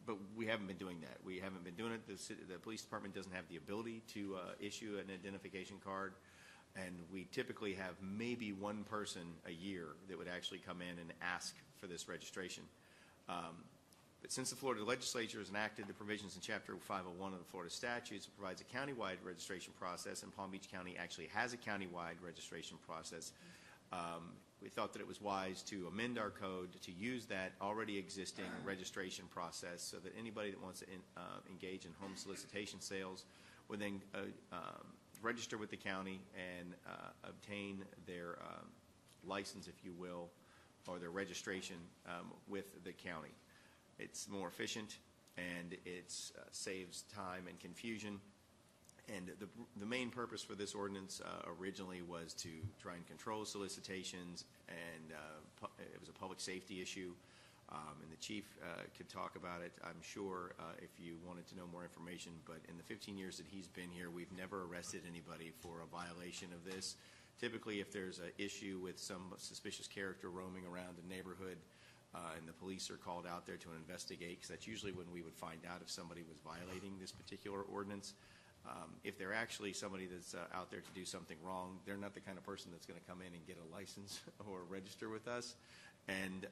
But we haven't been doing that. We haven't been doing it. The police department doesn't have the ability to issue an identification card. And we typically have maybe one person a year that would actually come in and ask for this registration. But since the Florida legislature has enacted the provisions in Chapter 501 of the Florida statutes, it provides a countywide registration process, and Palm Beach County actually has a countywide registration process. We thought that it was wise to amend our code to use that already existing registration process so that anybody that wants to engage in home solicitation sales would then register with the county and obtain their license, if you will, or their registration with the county. It's more efficient, and it saves time and confusion. And the main purpose for this ordinance originally was to try and control solicitations, and it was a public safety issue. And the chief could talk about it, I'm sure, if you wanted to know more information. But in the 15 years that he's been here, we've never arrested anybody for a violation of this. Typically, if there's an issue with some suspicious character roaming around the neighborhood, and the police are called out there to investigate, because that's usually when we would find out if somebody was violating this particular ordinance. If they're actually somebody that's out there to do something wrong, they're not the kind of person that's going to come in and get a license or register with us. And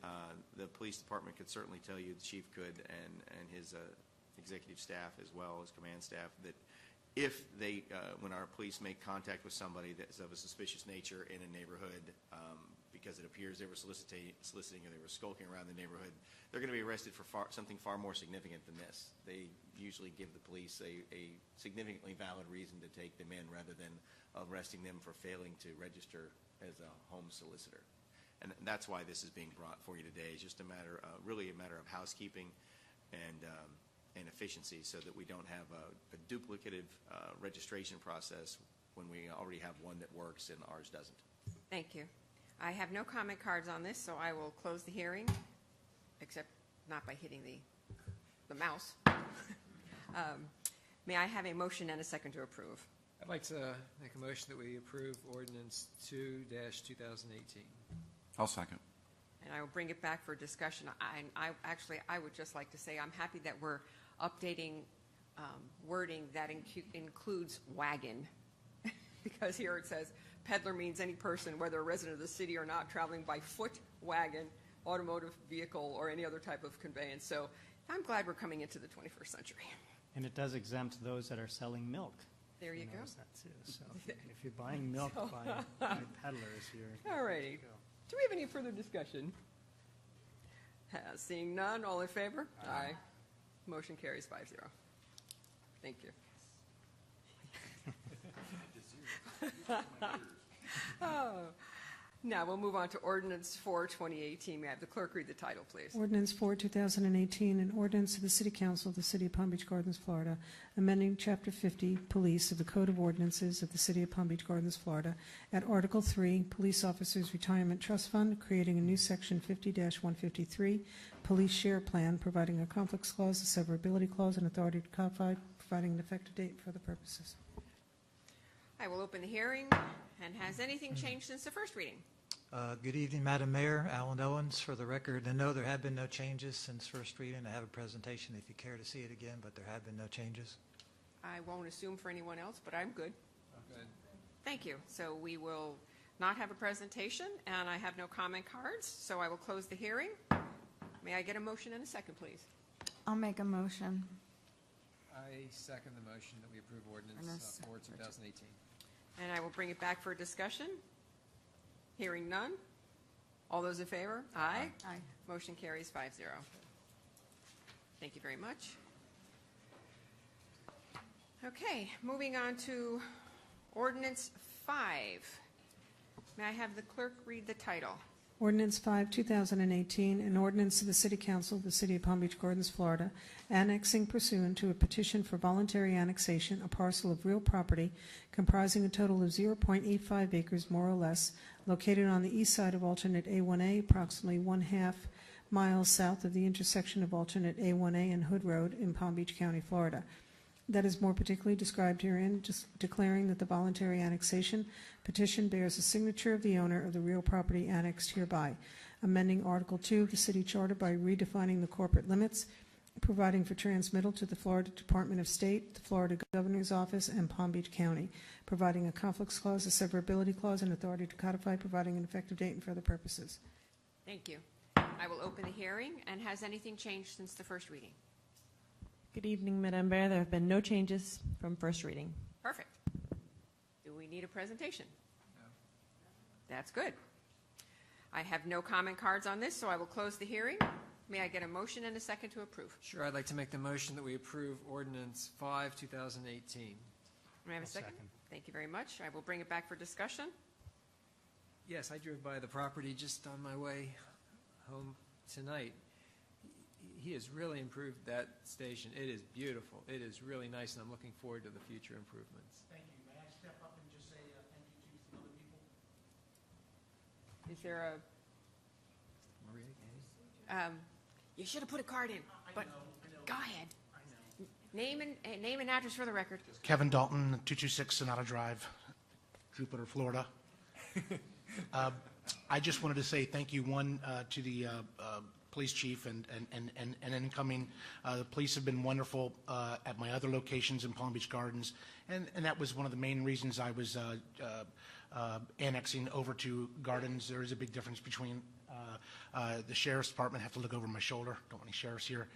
the police department could certainly tell you, the chief could, and his executive staff as well as command staff, that if when our police make contact with somebody that's of a suspicious nature in a neighborhood, because it appears they were soliciting or they were skulking around the neighborhood, they're going to be arrested for something far more significant than this. They usually give the police a significantly valid reason to take them in rather than arresting them for failing to register as a home solicitor. And that's why this is being brought for you today. It's just really a matter of housekeeping and efficiency, so that we don't have a duplicative registration process when we already have one that works and ours doesn't. Thank you. I have no comment cards on this, so I will close the hearing, except not by hitting the mouse. May I have a motion and a second to approve? I'd like to make a motion that we approve ordinance 2-2018. I'll second. And I will bring it back for discussion. I would just like to say I'm happy that we're updating wording that includes wagon, because here it says peddler means any person, whether a resident of the city or not, traveling by foot, wagon, automotive vehicle, or any other type of conveyance. So I'm glad we're coming into the 21st century. And it does exempt those that are selling milk. There you go. That too. So if you're buying milk by peddlers, you're All righty. go. Do we have any further discussion? Seeing none, all in favor? Aye. Motion carries 5-0. Thank you. Now we'll move on to ordinance 4-2018. May I have the clerk read the title, please? Ordinance 4, 2018, an ordinance of the City Council of the City of Palm Beach Gardens, Florida, amending Chapter 50, Police of the Code of Ordinances of the City of Palm Beach Gardens, Florida, at Article 3, Police Officers Retirement Trust Fund, creating a new Section 50-153, Police Share Plan, providing a conflicts clause, a severability clause, and authority to codify, providing an effective date for the purposes. I will open the hearing. And has anything changed since the first reading? Good evening, Madam Mayor. Alan Owens, for the record. And no, there have been no changes since first reading. I have a presentation if you care to see it again, but there have been no changes. I won't assume for anyone else, but I'm good. Good. Thank you. So we will not have a presentation, and I have no comment cards, so I will close the hearing. May I get a motion and a second, please? I'll make a motion. I second the motion that we approve ordinance 4-2018. And I will bring it back for discussion. Hearing none. All those in favor? Aye. Aye. Motion carries 5-0. Thank you very much. Okay, moving on to ordinance 5. May I have the clerk read the title? Ordinance 5, 2018, an ordinance of the City Council of the City of Palm Beach Gardens, Florida, annexing pursuant to a petition for voluntary annexation a parcel of real property comprising a total of 0.85 acres, more or less, located on the east side of alternate A1A, approximately 1/2 miles south of the intersection of alternate A1A and Hood Road in Palm Beach County, Florida. That is more particularly described herein, just declaring that the voluntary annexation petition bears the signature of the owner of the real property annexed hereby, amending Article 2 of the city charter by redefining the corporate limits, providing for transmittal to the Florida Department of State, the Florida Governor's Office, and Palm Beach County, providing a conflicts clause, a severability clause, and authority to codify, providing an effective date and for other purposes. Thank you. I will open the hearing. And has anything changed since the first reading? Good evening, Madam Mayor. There have been no changes from first reading. Perfect. Do we need a presentation? No. That's good. I have no comment cards on this, so I will close the hearing. May I get a motion and a second to approve? Sure, I'd like to make the motion that we approve ordinance 5-2018. May I have a I'll second? second. Thank you very much. I will bring it back for discussion. Yes, I drove by the property just on my way home tonight. He has really improved that station. It is beautiful. It is really nice, and I'm looking forward to the future improvements. Thank you. May I step up and just say thank you to some other people? Is there Maria, you should have put a card in, but I know. go ahead. I know. Name and address for the record. Kevin Dalton, 226 Sonata Drive, Jupiter, Florida. I just wanted to say thank you, one, to the police chief and incoming. The police have been wonderful at my other locations in Palm Beach Gardens, and that was one of the main reasons I was annexing over to Gardens. There is a big difference between the sheriff's department, have to look over my shoulder, don't want any sheriffs here,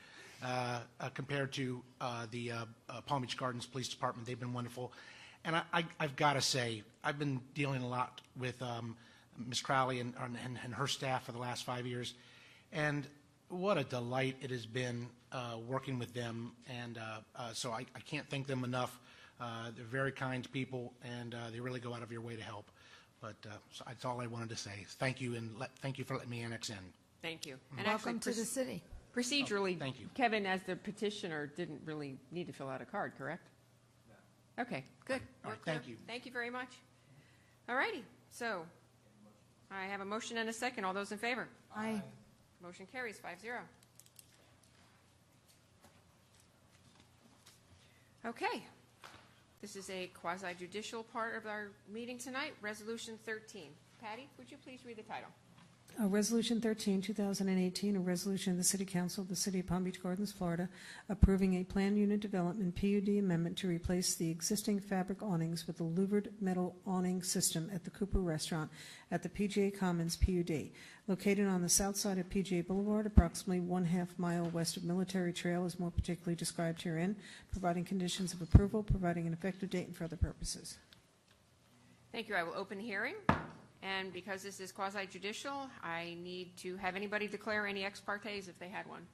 compared to the Palm Beach Gardens Police Department. They've been wonderful. And I've got to say, I've been dealing a lot with Ms. Crowley and her staff for the last 5 years. And what a delight it has been working with them. And so I can't thank them enough. They're very kind people, and they really go out of your way to help. But so that's all I wanted to say. Thank you, and thank you for letting me annex in. Thank you. And Welcome actually, to the city. procedurally, thank you. Kevin, as the petitioner, didn't really need to fill out a card, correct? No. Okay, good. All We're right, clear. thank you. Thank you very much. All righty, so I have a motion and a second. All those in favor? Aye. Motion carries 5-0. Okay. This is a quasi-judicial part of our meeting tonight, Resolution 13. Patty, would you please read the title? Resolution 13, 2018, a resolution of the City Council of the City of Palm Beach Gardens, Florida, approving a planned unit development PUD amendment to replace the existing fabric awnings with a louvered metal awning system at the Cooper Restaurant at the PGA Commons PUD, located on the south side of PGA Boulevard, approximately 1/2 mile west of Military Trail, as more particularly described herein, providing conditions of approval, providing an effective date, and for other purposes. Thank you. I will open the hearing. And because this is quasi-judicial, I need to have anybody declare any ex partes if they had one.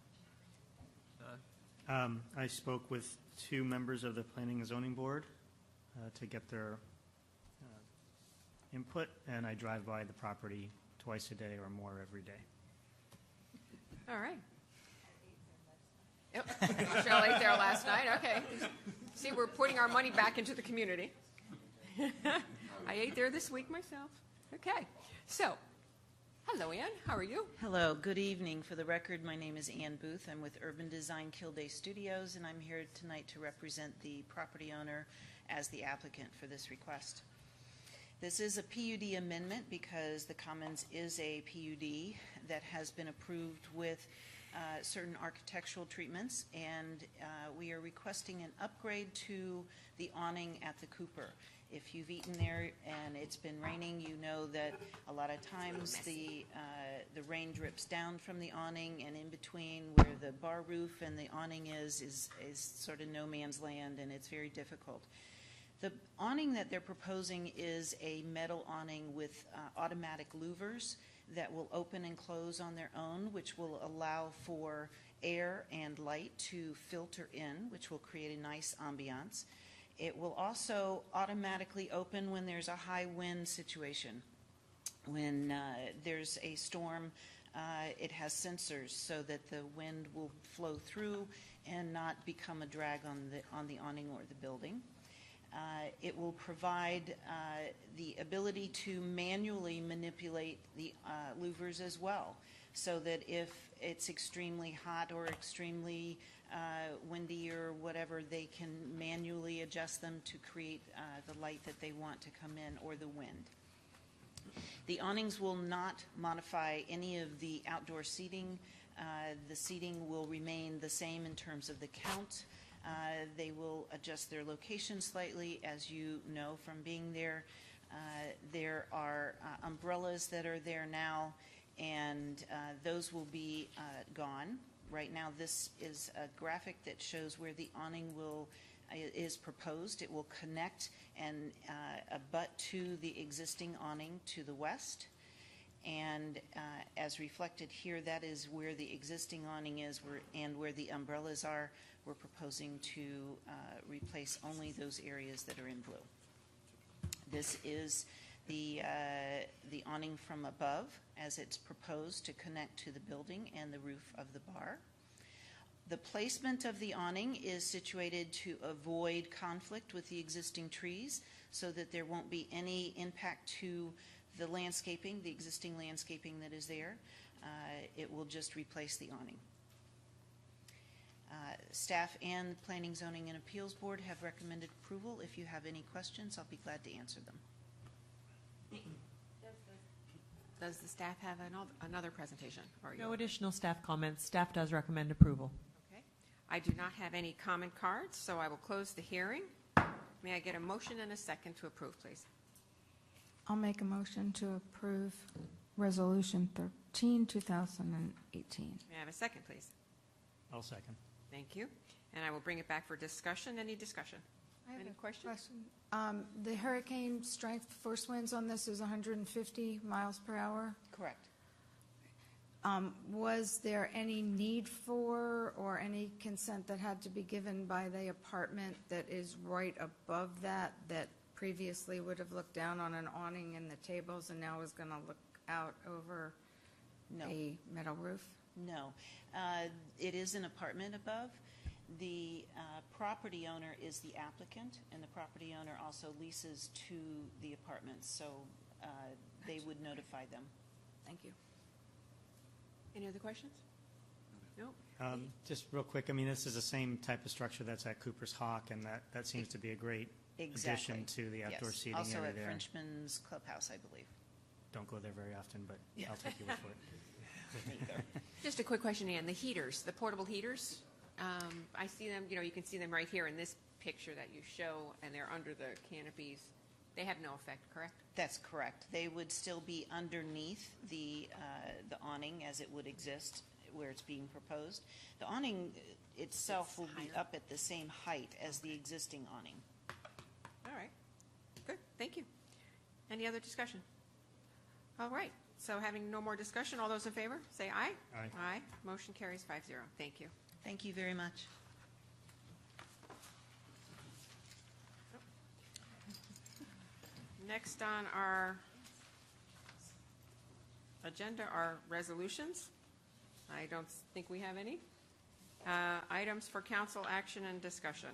I spoke with 2 members of the Planning and Zoning Board to get their input, and I drive by the property twice a day or more every day. All right. Yep. Michelle ate there last night. Okay. See, we're putting our money back into the community. I ate there this week myself. Okay. So, hello, Ann. How are you? Hello. Good evening. For the record, my name is Ann Booth. I'm with Urban Design Kilday Studios, and I'm here tonight to represent the property owner as the applicant for this request. This is a PUD amendment because the Commons is a PUD that has been approved with certain architectural treatments, and we are requesting an upgrade to the awning at the Cooper. If you've eaten there and it's been raining, you know that a lot of times the rain drips down from the awning, and in between where the bar roof and the awning is sort of no man's land, and it's very difficult. The awning that they're proposing is a metal awning with automatic louvers that will open and close on their own, which will allow for air and light to filter in, which will create a nice ambiance. It will also automatically open when there's a high wind situation. When there's a storm, it has sensors so that the wind will flow through and not become a drag on the awning or the building. It will provide the ability to manually manipulate the louvers as well, so that if it's extremely hot or extremely windy or whatever, they can manually adjust them to create the light that they want to come in, or the wind. The awnings will not modify any of the outdoor seating. The seating will remain the same in terms of the count. They will adjust their location slightly, as you know from being there. There are umbrellas that are there now, and those will be gone. Right now, this is a graphic that shows where the awning is proposed. It will connect and abut to the existing awning to the west. And as reflected here, that is where the existing awning is, and where the umbrellas are. We're proposing to replace only those areas that are in blue. This is the awning from above, as it's proposed to connect to the building and the roof of the bar. The placement of the awning is situated to avoid conflict with the existing trees, so that there won't be any impact to the landscaping, the existing landscaping that is there. It will just replace the awning. Staff and the Planning, Zoning, and Appeals Board have recommended approval. If you have any questions, I'll be glad to answer them. Does the staff have another presentation? Or No additional staff comments. Staff does recommend approval. Okay. I do not have any comment cards, so I will close the hearing. May I get a motion and a second to approve, please? I'll make a motion to approve Resolution 13, 2018. May I have a second, please? I'll second. Thank you. And I will bring it back for discussion. Any discussion? Any questions? The hurricane strength force winds on this is 150 miles per hour. Correct. Was there any need for or any consent that had to be given by the apartment that is right above that previously would have looked down on an awning and the tables and now is going to look out over No. a metal roof? No. It is an apartment above. The property owner is the applicant, and the property owner also leases to the apartments, so they would notify them. Thank you. Any other questions? No? Just real quick, I mean, this is the same type of structure that's at Cooper's Hawk, and that seems to be a great Exactly. addition to the outdoor Yes. seating Also area at there. Frenchman's Clubhouse, I believe. Don't go there very often, but Yeah. I'll take your word for it. Just a quick question, Ann. The heaters, the portable heaters, I see them, you can see them right here in this picture that you show, and they're under the canopies. They have no effect, correct? That's correct. They would still be underneath the awning as it would exist where it's being proposed. The awning itself will be up at the same height as the existing awning. All right. Good, thank you. Any other discussion? All right, so having no more discussion, all those in favor, say aye. Aye. Aye. Motion carries 5-0. Thank you. Thank you very much. Next on our agenda are resolutions. I don't think we have any. Items for council action and discussion.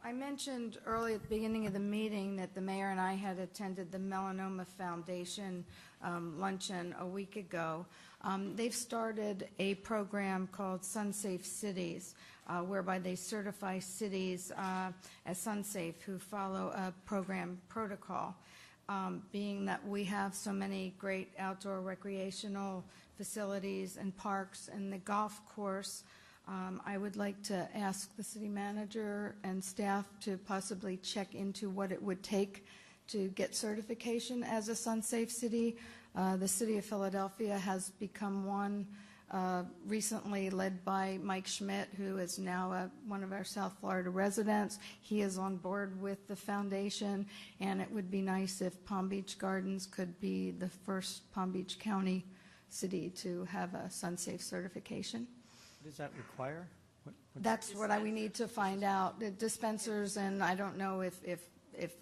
I mentioned early at the beginning of the meeting that the mayor and I had attended the Melanoma Foundation luncheon a week ago. They've started a program called SunSafe Cities, whereby they certify cities as SunSafe who follow a program protocol. Being that we have so many great outdoor recreational facilities and parks and the golf course, I would like to ask the city manager and staff to possibly check into what it would take to get certification as a SunSafe city. The city of Philadelphia has become one recently, led by Mike Schmidt, who is now one of our South Florida residents. He is on board with the foundation, and it would be nice if Palm Beach Gardens could be the first Palm Beach County city to have a SunSafe certification. What does that require? That's what we need to find out. The dispensers, and I don't know if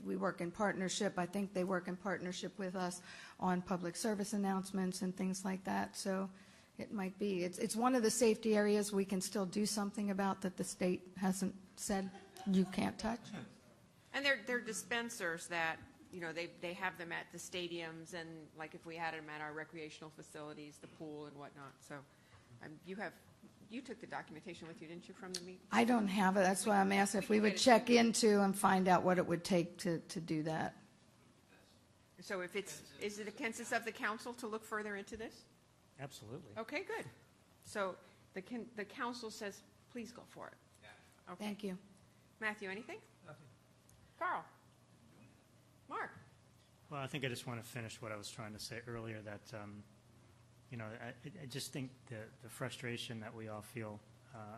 we work in partnership. I think they work in partnership with us on public service announcements and things like that. So it might be, it's one of the safety areas we can still do something about that the state hasn't said you can't touch. And they're dispensers that, they have them at the stadiums and like if we had them at our recreational facilities, the pool and whatnot. So you took the documentation with you, didn't you, from the meeting? I don't have it. That's why I'm asking if we would check into and find out what it would take to do that. So is it a consensus of the council to look further into this? Absolutely. Okay, good. So the council says, please go for it. Okay. Thank you. Matthew, anything? Nothing. Carl? Mark? Well, I think I just want to finish what I was trying to say earlier, that, I just think the frustration that we all feel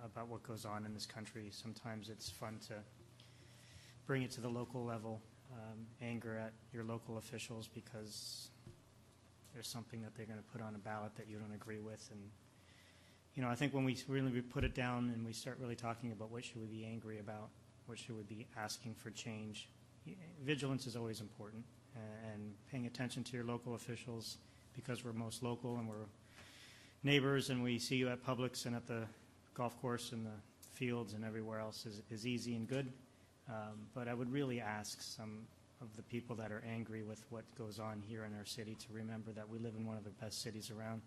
about what goes on in this country, sometimes it's fun to bring it to the local level, anger at your local officials because there's something that they're going to put on a ballot that you don't agree with. And, I think when we really put it down and we start really talking about what should we be angry about, what should we be asking for change, vigilance is always important, and paying attention to your local officials, because we're most local and we're neighbors and we see you at Publix and at the golf course and the fields and everywhere else is easy and good. But I would really ask some of the people that are angry with what goes on here in our city to remember that we live in one of the best cities around.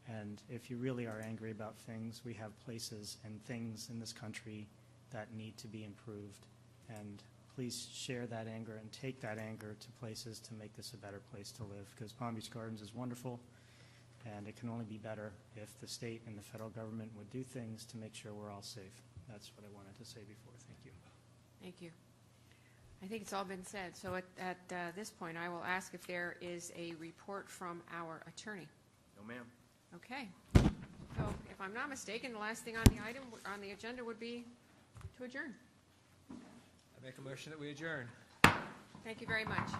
And if you really are angry about things, we have places and things in this country that need to be improved. And please share that anger and take that anger to places to make this a better place to live, because Palm Beach Gardens is wonderful, and it can only be better if the state and the federal government would do things to make sure we're all safe. That's what I wanted to say before. Thank you. Thank you. I think it's all been said. So at this point, I will ask if there is a report from our attorney. No, ma'am. Okay. So if I'm not mistaken, the last thing on the item, on the agenda would be to adjourn. I make a motion that we adjourn. Thank you very much.